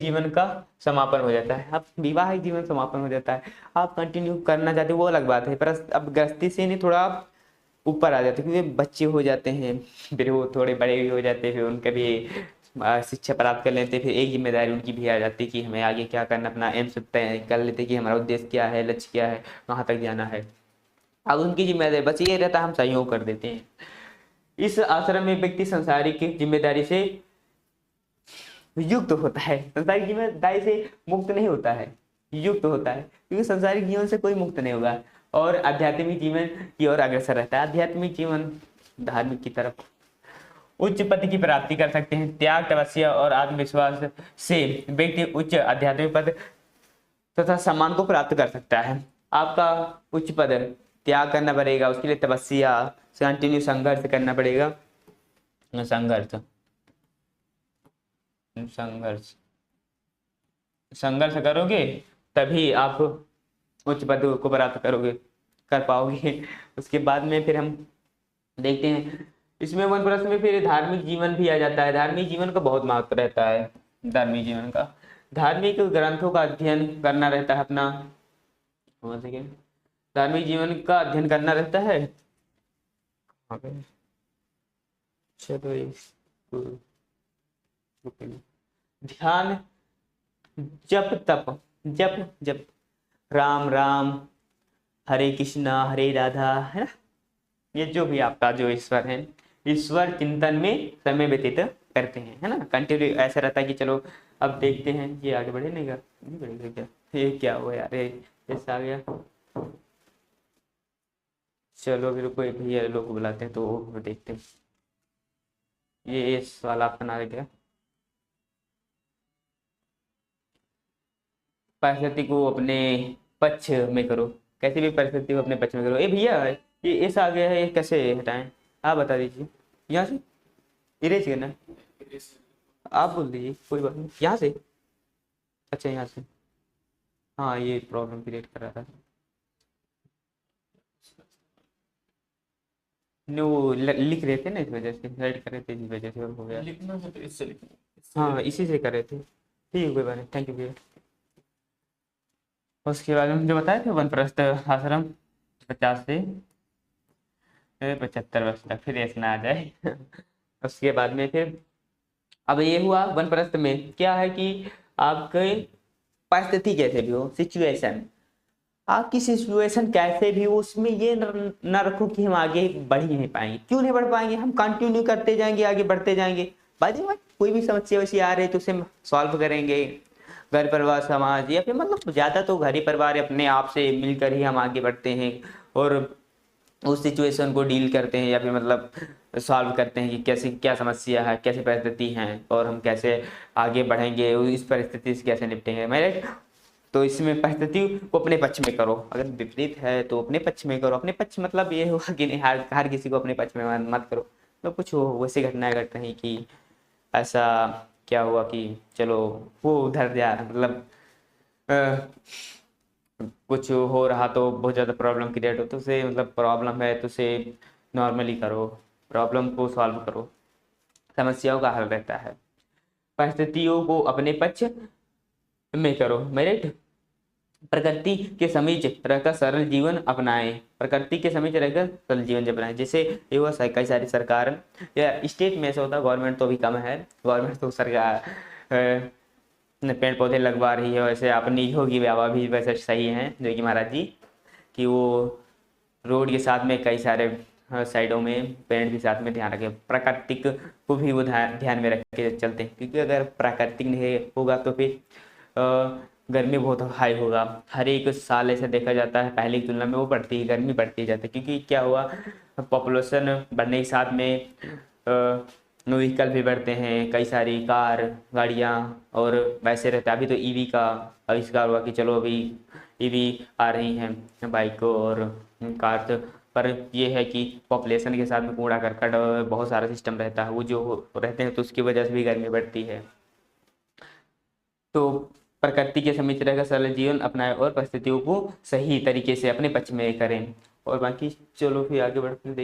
जीवन का समापन हो जाता है। अब विवाहिक जीवन समापन हो जाता है, आप कंटिन्यू करना चाहते हो वो अलग बात है, पर अब गृहस्थी से नहीं थोड़ा आप ऊपर आ जाते हैं, क्योंकि बच्चे हो जाते हैं, फिर वो थोड़े बड़े भी हो जाते हैं, फिर उनका भी शिक्षा प्राप्त कर लेते हैं, फिर एक जिम्मेदारी उनकी भी आ जाती है कि हमें आगे क्या करना, अपना एम तय कर लेते हैं कि हमारा उद्देश्य क्या है, लक्ष्य क्या है, कहाँ तक जाना है। अब उनकी जिम्मेदारी बस ये रहता है, हम सहयोग कर देते हैं। इस आश्रम में व्यक्ति संसारिक जिम्मेदारी से युक्त होता है, संसारिक जिम्मेदारी से मुक्त नहीं होता है, युक्त होता है, क्योंकि संसारिक जीवन से कोई मुक्त नहीं होगा और आध्यात्मिक जीवन की ओर अग्रसर रहता है। आध्यात्मिक जीवन धार्मिक की तरफ उच्च पद की प्राप्ति कर सकते हैं। त्याग, तपस्या और आत्मविश्वास से व्यक्ति उच्च आध्यात्मिक पद तथा सम्मान को प्राप्त कर सकता है। आपका उच्च पद त्याग करना पड़ेगा, उसके लिए तपस्या, कंटिन्यू संघर्ष करना पड़ेगा। संघर्ष संघर्ष संघर्ष करोगे तभी आप उच्च पद को प्राप्त करोगे, कर पाओगे। उसके बाद में फिर हम देखते हैं इसमें वन प्रश्न में फिर धार्मिक जीवन भी आ जाता है। धार्मिक जीवन का बहुत महत्व रहता है। धार्मिक जीवन का, धार्मिक ग्रंथों का अध्ययन करना रहता है अपना, समझ गए, धार्मिक जीवन का अध्ययन करना रहता है। चलो ध्यान, जप तप, जप जप, राम राम, हरे कृष्णा हरे राधा, है ना, ये जो भी आपका जो ईश्वर है, ईश्वर चिंतन में समय व्यतीत करते हैं, है ना। कंटिन्यू ऐसा रहता है कि चलो अब देखते हैं ये आगे बढ़े नहीं बढ़ेगा क्या, ये क्या हुआ यार, ऐसा आ गया। चलो फिर कोई भैया लोग बुलाते हैं तो वो देखते हैं। ये इस वाला आपका नाम क्या, परिस्थिति को अपने पक्ष में करो, कैसी भी परिस्थिति को अपने पक्ष में करो। ए भैया ये ऐसा आ गया है, ये कैसे हटाएं, आप बता दीजिए। यहाँ से इरेज करना, आप बोल दीजिए, कोई बात नहीं। यहाँ से, अच्छा यहाँ से, हाँ ये प्रॉब्लम क्रिएट कर रहा था। वो लिख रहे थे ना, इस वजह से राइट कर रहे थे, इस वजह से हो गया। लिखना है तो इससे लिखना, हाँ इसी से कर रहे थे। ठीक है कोई बात नहीं, थैंक यू भैया। उसके बाद में जो बताए थे वनप्रस्थ आश्रम 50 से 75 वर्ष तक, फिर ऐसा आ जाए। उसके बाद में फिर अब ये हुआ वनप्रस्थ में क्या है कि आपके परिस्थिति कैसे भी हो, सिचुएशन, आपकी सिचुएशन कैसे भी हो, उसमें ये न रखो कि हम आगे बढ़ ही नहीं पाएंगे। क्यों नहीं बढ़ पाएंगे, हम कंटिन्यू करते जाएंगे, आगे बढ़ते जाएंगे। बात कोई भी समस्या वैसी आ रही है तो उसे सॉल्व करेंगे, घर परिवार समाज या फिर मतलब ज़्यादा तो घर ही परिवार अपने आप से मिलकर ही हम आगे बढ़ते हैं और उस सिचुएशन को डील करते हैं या फिर मतलब सॉल्व करते हैं कि कैसे क्या समस्या है, कैसे परिस्थिति हैं और हम कैसे आगे बढ़ेंगे, इस परिस्थिति से कैसे निपटेंगे। मेरे तो इसमें परिस्थिति को अपने पक्ष में करो, अगर विपरीत है तो अपने पक्ष में करो। अपने पक्ष मतलब ये होगा कि नहीं हर किसी को अपने पक्ष में मत करो। तो कुछ हो वैसी घटनाएं घट रही कि ऐसा क्या हुआ कि चलो वो उधर जा मतलब कुछ हो रहा तो बहुत ज़्यादा प्रॉब्लम क्रिएट हो, तो उसे मतलब प्रॉब्लम है तो उसे नॉर्मली करो, प्रॉब्लम को सॉल्व करो, समस्याओं का हल रहता है। परिस्थितियों को अपने पक्ष में करो। मेरिट, प्रकृति के समीप रहकर सरल जीवन अपनाएं, प्रकृति के समीप रहकर सरल जीवन अपनाएं। जैसे ये हुआ कई सारी सरकार या स्टेट में ऐसा होता है, गवर्नमेंट तो अभी कम है, गवर्नमेंट तो सरकार पेड़ पौधे लगवा रही है, वैसे अपनी योगी बाबा भी वैसे सही हैं जो कि महाराज जी, कि वो रोड के साथ में कई सारे साइडों में पेड़ भी साथ में ध्यान रखें, प्राकृतिक को भी वो ध्यान में रख के चलते हैं, क्योंकि अगर प्राकृतिक नहीं होगा तो फिर गर्मी बहुत हाई होगा। हर एक साल ऐसा देखा जाता है पहले की तुलना में वो बढ़ती है, गर्मी बढ़ती जाती है, क्योंकि क्या हुआ पॉपुलेशन बढ़ने के साथ में व्हीकल भी बढ़ते हैं, कई सारी कार गाड़ियाँ और वैसे रहता है। अभी तो ईवी का आविष्कार हुआ कि चलो अभी ईवी आ रही हैं बाइक और कार, तो पर ये है कि पॉपुलेशन के साथ में कूड़ा करकट बहुत सारा सिस्टम रहता है, वो जो रहते हैं तो उसकी वजह से भी गर्मी बढ़ती है। तो प्रकृति के समीप रहकर सरल जीवन अपनाएं और परिस्थितियों को सही तरीके से अपने पक्ष में करें। और बाकी चलो फिर आगे बढ़ते हैं।